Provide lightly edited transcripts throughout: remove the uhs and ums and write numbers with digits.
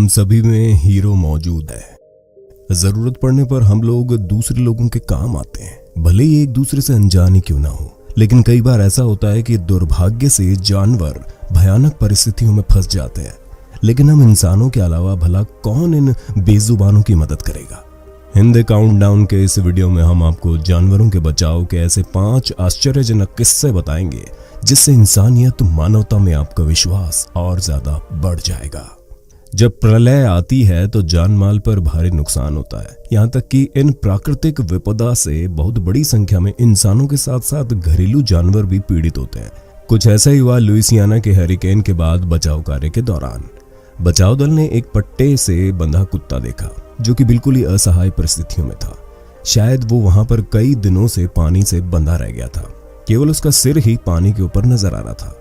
हम सभी में हीरो मौजूद है। जरूरत पड़ने पर हम लोग दूसरे लोगों के काम आते हैं, भले ही एक दूसरे से अनजान ही क्यों ना हो। लेकिन कई बार ऐसा होता है कि दुर्भाग्य से जानवर भयानक परिस्थितियों में फंस जाते हैं, लेकिन हम इंसानों के अलावा भला कौन इन बेजुबानों की मदद करेगा। हिंदी काउंटडाउन के इस वीडियो में हम आपको जानवरों के बचाव के ऐसे 5 आश्चर्यजनक किस्से बताएंगे जिससे इंसानियत मानवता में आपका विश्वास और ज्यादा बढ़ जाएगा। जब प्रलय आती है तो जान माल पर भारी नुकसान होता है, यहाँ तक कि इन प्राकृतिक विपदा से बहुत बड़ी संख्या में इंसानों के साथ साथ घरेलू जानवर भी पीड़ित होते हैं। कुछ ऐसा ही हुआ लुइसियाना के हरिकेन के बाद बचाव कार्य के दौरान। बचाव दल ने एक पट्टे से बंधा कुत्ता देखा जो कि बिल्कुल ही असहाय परिस्थितियों में था। शायद वो वहां पर कई दिनों से पानी से बंधा रह गया था, केवल उसका सिर ही पानी के ऊपर नजर आ रहा था।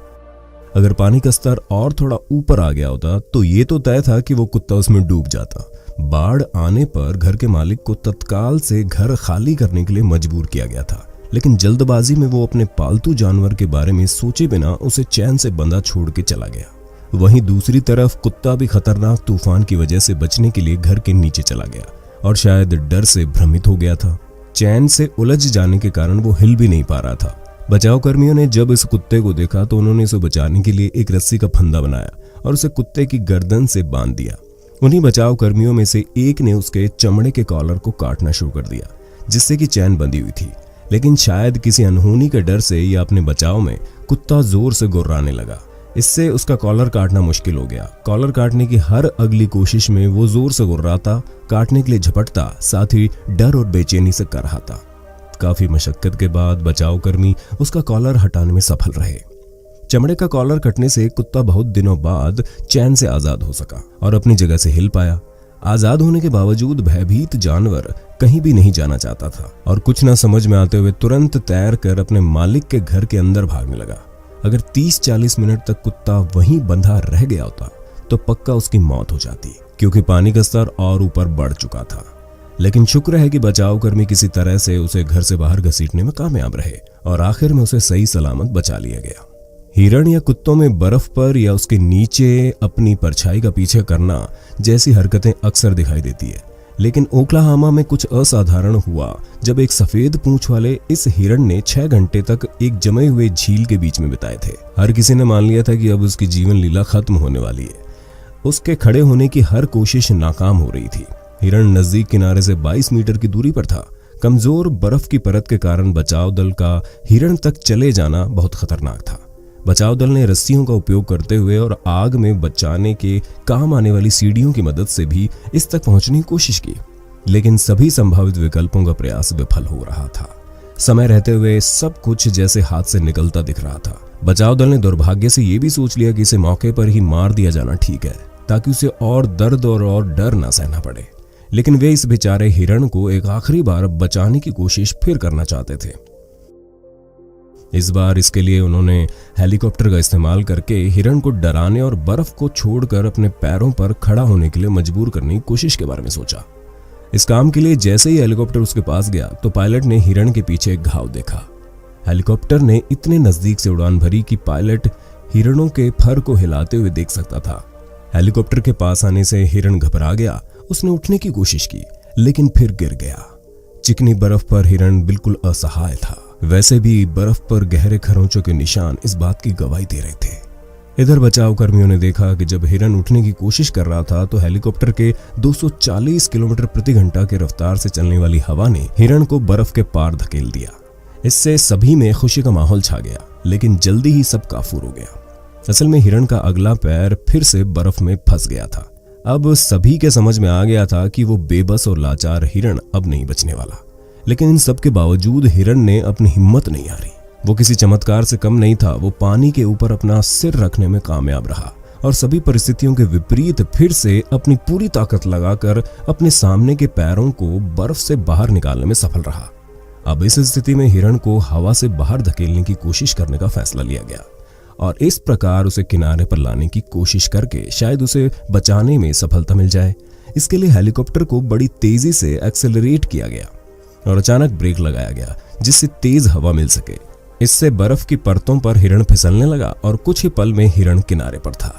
अगर पानी का स्तर और थोड़ा ऊपर आ गया होता तो ये तो तय था कि वो कुत्ता उसमें डूब जाता। बाढ़ आने पर घर के मालिक को तत्काल से घर खाली करने के लिए मजबूर किया गया था, लेकिन जल्दबाजी में वो अपने पालतू जानवर के बारे में सोचे बिना उसे चैन से बंधा छोड़ के चला गया। वहीं दूसरी तरफ कुत्ता भी खतरनाक तूफान की वजह से बचने के लिए घर के नीचे चला गया और शायद डर से भ्रमित हो गया था। चैन से उलझ जाने के कारण वो हिल भी नहीं पा रहा था। बचाव कर्मियों ने जब इस कुत्ते को देखा तो उन्होंने इसे बचाने के लिए एक रस्सी का फंदा बनाया और उसे कुत्ते की गर्दन से बांध दिया। उन्हीं बचाव कर्मियों में से एक ने उसके चमड़े के कॉलर को काटना शुरू कर दिया, जिससे कि चैन बंधी हुई थी। लेकिन शायद किसी अनहोनी के डर से या अपने बचाव में कुत्ता जोर से गुर्राने लगा। इससे उसका कॉलर काटना मुश्किल हो गया। कॉलर काटने की हर अगली कोशिश में वो जोर से गुर्राता, काटने के लिए झपटता, साथ ही डर और बेचैनी से कर रहा था। काफी मशक्कत के बाद बचाव कर्मी उसका कॉलर हटाने में सफल रहे। चमड़े का कॉलर कटने से कुत्ता बहुत दिनों बाद चैन से आजाद हो सका और अपनी जगह से हिल पाया। आजाद होने के बावजूद भयभीत जानवर कहीं भी नहीं जाना चाहता था और कुछ ना समझ में आते हुए तुरंत तैर कर अपने मालिक के घर के अंदर भागने लगा। अगर 30-40 मिनट तक कुत्ता वहीं बंधा रह गया होता तो पक्का उसकी मौत हो जाती, क्योंकि पानी का स्तर और ऊपर बढ़ चुका था। लेकिन शुक्र है कि बचाव कर्मी किसी तरह से उसे घर से बाहर घसीटने में कामयाब रहे और आखिर में उसे सही सलामत बचा लिया गया। हिरण या कुत्तों में बर्फ पर या उसके नीचे अपनी परछाई का पीछे करना जैसी हरकतें अक्सर दिखाई देती है, लेकिन ओक्लाहोमा में कुछ असाधारण हुआ जब एक सफेद पूंछ वाले इस हिरण ने 6 घंटे तक एक जमे हुए झील के बीच में बिताए थे। हर किसी ने मान लिया था कि अब उसकी जीवन लीला खत्म होने वाली है। उसके खड़े होने की हर कोशिश नाकाम हो रही थी। हिरण नजदीक किनारे से 22 मीटर की दूरी पर था। कमजोर बर्फ की परत के कारण बचाव दल का हिरण तक चले जाना बहुत खतरनाक था। बचाव दल ने रस्सियों का उपयोग करते हुए और आग में बचाने के काम आने वाली सीढ़ियों की मदद से भी इस तक पहुंचने की कोशिश की, लेकिन सभी संभावित विकल्पों का प्रयास विफल हो रहा था। समय रहते हुए सब कुछ जैसे हाथ से निकलता दिख रहा था। बचाव दल ने दुर्भाग्य से यह भी सोच लिया कि इसे मौके पर ही मार दिया जाना ठीक है, ताकि उसे और दर्द और डर न सहना पड़े। लेकिन वे इस बेचारे हिरण को एक आखिरी बार बचाने की कोशिश फिर करना चाहते थे। इस बार इसके लिए उन्होंने हेलीकॉप्टर का इस्तेमाल करके हिरण को डराने और बर्फ को छोड़कर अपने पैरों पर खड़ा होने के लिए मजबूर करने की कोशिश के बारे में सोचा। इस काम के लिए जैसे ही हेलीकॉप्टर उसके पास गया तो पायलट ने हिरण के पीछे एक घाव देखा। हेलीकॉप्टर ने इतने नजदीक से उड़ान भरी कि पायलट हिरणों के फर को हिलाते हुए देख सकता था। हेलीकॉप्टर के पास आने से हिरण घबरा गया। उसने उठने की कोशिश की, लेकिन फिर गिर गया। चिकनी बर्फ पर हिरण बिल्कुल असहाय था। वैसे भी बर्फ पर गहरे खरोंचों के निशान इस बात की गवाही दे रहे थे। इधर बचाव कर्मियों ने देखा कि जब हिरण उठने की कोशिश कर रहा था तो हेलीकॉप्टर के 240 किलोमीटर प्रति घंटा की रफ्तार से चलने वाली हवा ने हिरण को बर्फ के पार धकेल दिया। इससे सभी में खुशी का माहौल छा गया, लेकिन जल्दी ही सब काफूर हो गया। असल में हिरण का अगला पैर फिर से बर्फ में फंस गया था। अब सभी के समझ में आ गया था कि वो बेबस और लाचार हिरण अब नहीं बचने वाला। लेकिन इन सब के बावजूद हिरण ने अपनी हिम्मत नहीं हारी। वो किसी चमत्कार से कम नहीं था। वो पानी के ऊपर अपना सिर रखने में कामयाब रहा और सभी परिस्थितियों के विपरीत फिर से अपनी पूरी ताकत लगाकर अपने सामने के पैरों को बर्फ से बाहर निकालने में सफल रहा। अब इस स्थिति में हिरण को हवा से बाहर धकेलने की कोशिश करने का फैसला लिया गया और इस प्रकार उसे किनारे पर लाने की कोशिश करके शायद उसे बचाने में सफलता मिल जाए। इसके लिए हेलीकॉप्टर को बड़ी तेजी से एक्सेलरेट किया गया और अचानक ब्रेक लगाया गया, जिससे तेज हवा मिल सके। इससे बर्फ की परतों पर हिरण फिसलने लगा और कुछ ही पल में हिरण किनारे पर था।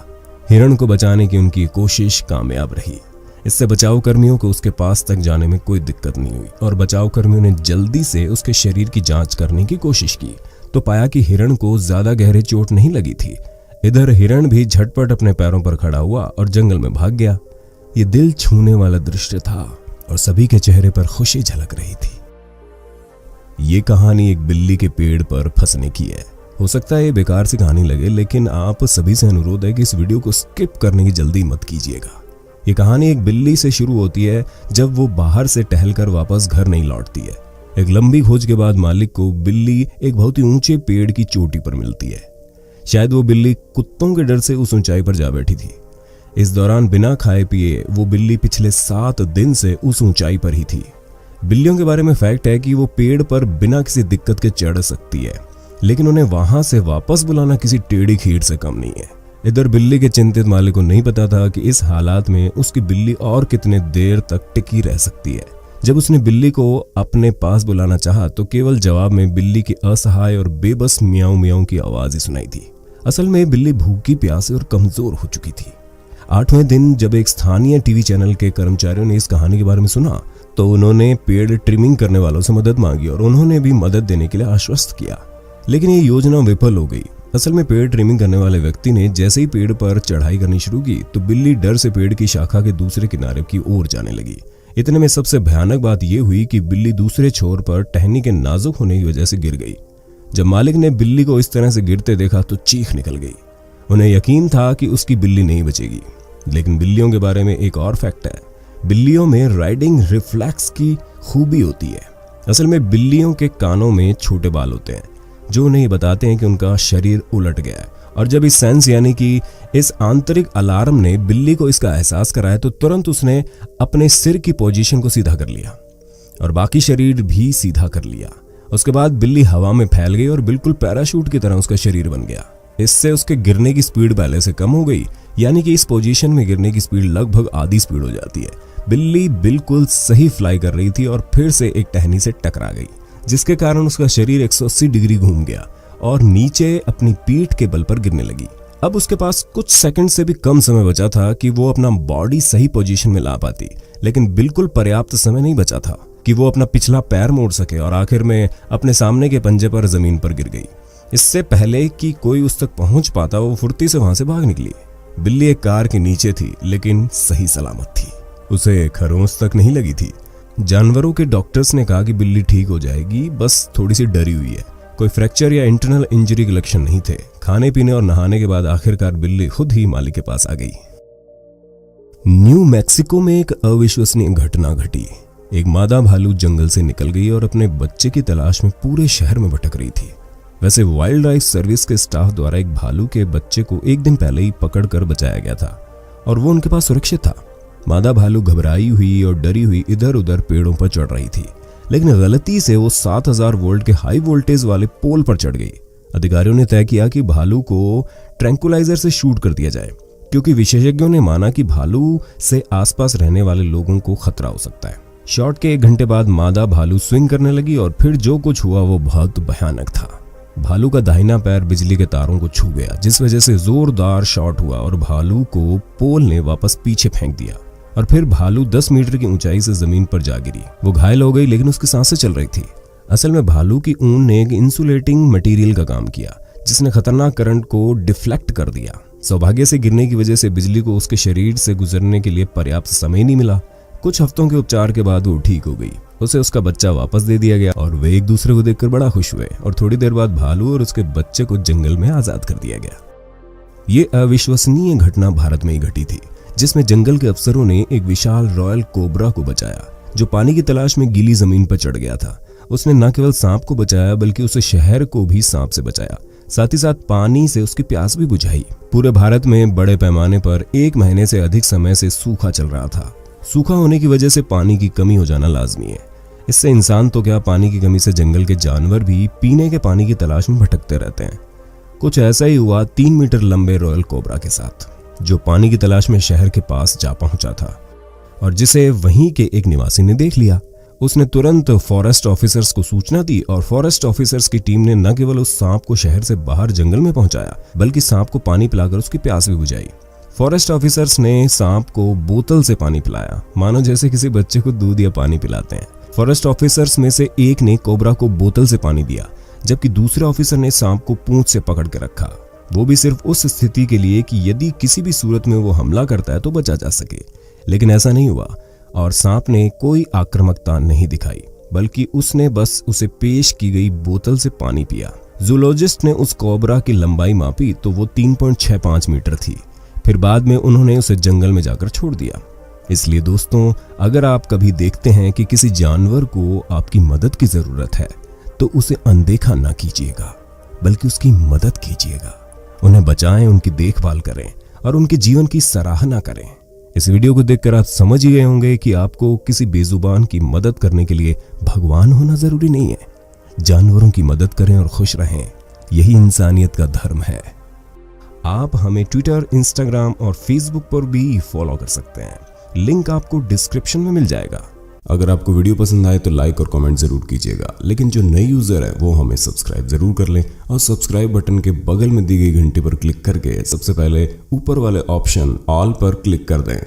हिरण को बचाने की उनकी कोशिश कामयाब रही। इससे बचाव कर्मियों को उसके पास तक जाने में कोई दिक्कत नहीं हुई और बचाव कर्मियों ने जल्दी से उसके शरीर की जांच करने की कोशिश की तो पाया कि हिरण को ज्यादा गहरी चोट नहीं लगी थी। इधर हिरण भी झटपट अपने पैरों पर खड़ा हुआ और जंगल में भाग गया। ये दिल छूने वाला दृश्य था और सभी के चेहरे पर खुशी झलक रही थी। ये कहानी एक बिल्ली के पेड़ पर फंसने की है। हो सकता है ये बेकार सी कहानी लगे, लेकिन आप सभी से अनुरोध है कि इस वीडियो को स्किप करने की जल्दी मत कीजिएगा। ये कहानी एक बिल्ली से शुरू होती है जब वो बाहर से टहलकर वापस घर नहीं लौटती है। एक लंबी खोज के बाद मालिक को बिल्ली एक बहुत ही ऊंचे पेड़ की चोटी पर मिलती है। शायद वो बिल्ली कुत्तों के डर से उस ऊंचाई पर जा बैठी थी। इस दौरान बिना खाए पिए वो बिल्ली पिछले 7 दिन से उस ऊंचाई पर ही थी। बिल्लियों के बारे में फैक्ट है कि वो पेड़ पर बिना किसी दिक्कत के चढ़ सकती है, लेकिन उन्हें वहां से वापस बुलाना किसी टेढ़ी खीर से कम नहीं है। इधर बिल्ली के चिंतित मालिक को नहीं पता था कि इस हालात में उसकी बिल्ली और कितने देर तक टिकी रह सकती है। जब उसने बिल्ली को अपने पास बुलाना चाहा तो केवल जवाब में बिल्ली की असहाय और बेबस मियाऊ मियाऊ की आवाज ही सुनाई दी। असल में बिल्ली भूखी, प्यासी और कमजोर हो चुकी थी। 8वें दिन जब एक स्थानीय टीवी चैनल के कर्मचारियों ने इस कहानी के बारे में सुना तो उन्होंने पेड़ ट्रिमिंग करने वालों से मदद मांगी और उन्होंने भी मदद देने के लिए आश्वस्त किया, लेकिन ये योजना विफल हो गई। असल में पेड़ ट्रिमिंग करने वाले व्यक्ति ने जैसे ही पेड़ पर चढ़ाई करनी शुरू की तो बिल्ली डर से पेड़ की शाखा के दूसरे किनारे की ओर जाने लगी। इतने में सबसे भयानक बात यह हुई कि बिल्ली दूसरे छोर पर टहनी के नाजुक होने की वजह से गिर गई। जब मालिक ने बिल्ली को इस तरह से गिरते देखा तो चीख निकल गई। उन्हें यकीन था कि उसकी बिल्ली नहीं बचेगी। लेकिन बिल्लियों के बारे में एक और फैक्ट है, बिल्लियों में राइडिंग रिफ्लेक्स की खूबी होती है। असल में बिल्लियों के कानों में छोटे बाल होते हैं जो उन्हें बताते हैं कि उनका शरीर उलट गया है, और जब इस सेंस यानी कि इस आंतरिक अलार्म ने बिल्ली को इसका एहसास कराया तो तुरंत उसने अपने सिर की पोजीशन को सीधा कर लिया और बाकी शरीर भी सीधा कर लिया। उसके बाद बिल्ली हवा में फैल गई और बिल्कुल पैराशूट की तरह उसका शरीर बन गया। इससे उसके गिरने की स्पीड पहले से कम हो गई, यानी कि इस पोजीशन में गिरने की स्पीड लगभग आधी स्पीड हो जाती है। बिल्ली बिल्कुल सही फ्लाई कर रही थी और फिर से एक टहनी से टकरा गई, जिसके कारण उसका शरीर 180 डिग्री घूम गया और नीचे अपनी पीठ के बल पर गिरने लगी। अब उसके पास कुछ सेकंड से भी कम समय बचा था कि वो अपना बॉडी सही पोजीशन में ला पाती, लेकिन बिल्कुल पर्याप्त समय नहीं बचा था कि वो अपना पिछला पैर मोड़ सके और आखिर में अपने सामने के पंजे पर जमीन पर गिर गई। इससे पहले कि कोई उस तक पहुंच पाता वो फुर्ती से वहां से भाग निकली। बिल्ली एक कार के नीचे थी, लेकिन सही सलामत थी। उसे खरोंच तक नहीं लगी थी। जानवरों के डॉक्टर्स ने कहा कि बिल्ली ठीक हो जाएगी, बस थोड़ी सी डरी हुई है। कोई फ्रैक्चर या इंटरनल इंजरी के लक्षण नहीं थे। खाने पीने और नहाने के बाद आखिरकार बिल्ली खुद ही मालिक के पास आ गई। न्यू मैक्सिको में एक अविश्वसनीय घटना घटी। एक मादा भालू जंगल से निकल गई और अपने बच्चे की तलाश में पूरे शहर में भटक रही थी। वैसे वाइल्ड लाइफ सर्विस के स्टाफ द्वारा एक भालू के बच्चे को एक दिन पहले ही पकड़कर बचाया गया था और वो उनके पास सुरक्षित था। मादा भालू घबराई हुई और डरी हुई इधर उधर पेड़ों पर चढ़ रही थी, लेकिन गलती से वो 7000 वोल्ट के हाई वोल्टेज वाले पोल पर चढ़ गई। अधिकारियों ने तय किया कि भालू को ट्रैंकुलाइजर से शूट कर दिया जाए, क्योंकि विशेषज्ञों ने माना कि भालू से आसपास रहने वाले लोगों को खतरा हो सकता है। शॉट के 1 घंटे बाद मादा भालू स्विंग करने लगी और फिर जो कुछ हुआ वो बहुत भयानक था। भालू का दाहिना पैर बिजली के तारों को छू गया, जिस वजह से जोरदार शॉट हुआ और भालू को पोल ने वापस पीछे फेंक दिया और फिर भालू 10 मीटर की ऊंचाई से जमीन पर जा गिरी। वो घायल हो गई, लेकिन उसकी सांसें चल रही थी। असल में भालू की ऊन ने एक इंसुलेटिंग मटेरियल का काम किया, जिसने खतरनाक करंट को डिफ्लेक्ट कर दिया। सौभाग्य से गिरने की वजह से बिजली को उसके शरीर से गुजरने के लिए पर्याप्त समय नहीं मिला। कुछ हफ्तों के उपचार के बाद वो ठीक हो गई। उसे उसका बच्चा वापस दे दिया गया और वे एक दूसरे को देखकर बड़ा खुश हुए और थोड़ी देर बाद भालू और उसके बच्चे को जंगल में आजाद कर दिया गया। ये अविश्वसनीय घटना भारत में ही घटी थी, जिसमें जंगल के अफसरों ने एक विशाल रॉयल कोबरा को बचाया, जो पानी की तलाश में गीली जमीन पर चढ़ गया था। उसने न केवल सांप को बचाया, बल्कि उसे शहर को भी सांप से बचाया। साथ ही साथ पानी से उसकी प्यास भी बुझाई। पूरे भारत में बड़े पैमाने पर 1 महीने से अधिक समय से सूखा चल रहा था। सूखा होने की वजह से पानी की कमी हो जाना लाजमी है। इससे इंसान तो क्या, पानी की कमी से जंगल के जानवर भी पीने के पानी की तलाश में भटकते रहते हैं। कुछ ऐसा ही हुआ 3 मीटर लंबे रॉयल कोबरा के साथ, जो पानी की तलाश में शहर के पास जा पहुंचा था और जिसे वहीं के एक निवासी ने देख लिया। उसने तुरंत फॉरेस्ट ऑफिसर्स को सूचना दी और फॉरेस्ट ऑफिसर्स की टीम ने न केवल उस सांप को शहर से बाहर जंगल में पहुंचाया, बल्कि सांप को पानी पिलाकर उसकी प्यास भी बुझाई। फॉरेस्ट ऑफिसर्स ने सांप को बोतल से पानी पिलाया, मानो जैसे किसी बच्चे को दूध या पानी पिलाते हैं। फॉरेस्ट ऑफिसर्स में से एक ने कोबरा को बोतल से पानी दिया, जबकि दूसरे ऑफिसर ने सांप को पूंछ से पकड़ के रखा, वो भी सिर्फ उस स्थिति के लिए कि यदि किसी भी सूरत में वो हमला करता है तो बचा जा सके। लेकिन ऐसा नहीं हुआ और सांप ने कोई आक्रामकता नहीं दिखाई, बल्कि उसने बस उसे पेश की गई बोतल से पानी पिया। जूलॉजिस्ट ने उस कोबरा की लंबाई मापी तो वो 3.65 मीटर थी। फिर बाद में उन्होंने उसे जंगल में जाकर छोड़ दिया। इसलिए दोस्तों, अगर आप कभी देखते हैं कि किसी जानवर को आपकी मदद की जरूरत है तो उसे अनदेखा ना कीजिएगा, बल्कि उसकी मदद कीजिएगा। उन्हें बचाएं, उनकी देखभाल करें और उनके जीवन की सराहना करें। इस वीडियो को देखकर आप समझ ही गए होंगे कि आपको किसी बेजुबान की मदद करने के लिए भगवान होना जरूरी नहीं है। जानवरों की मदद करें और खुश रहें, यही इंसानियत का धर्म है। आप हमें ट्विटर, इंस्टाग्राम और फेसबुक पर भी फॉलो कर सकते हैं, लिंक आपको डिस्क्रिप्शन में मिल जाएगा। अगर आपको वीडियो पसंद आए तो लाइक और कमेंट जरूर कीजिएगा, लेकिन जो नए यूजर है वो हमें सब्सक्राइब जरूर कर लें और सब्सक्राइब बटन के बगल में दी गई घंटी पर क्लिक करके सबसे पहले ऊपर वाले ऑप्शन ऑल पर क्लिक कर दें।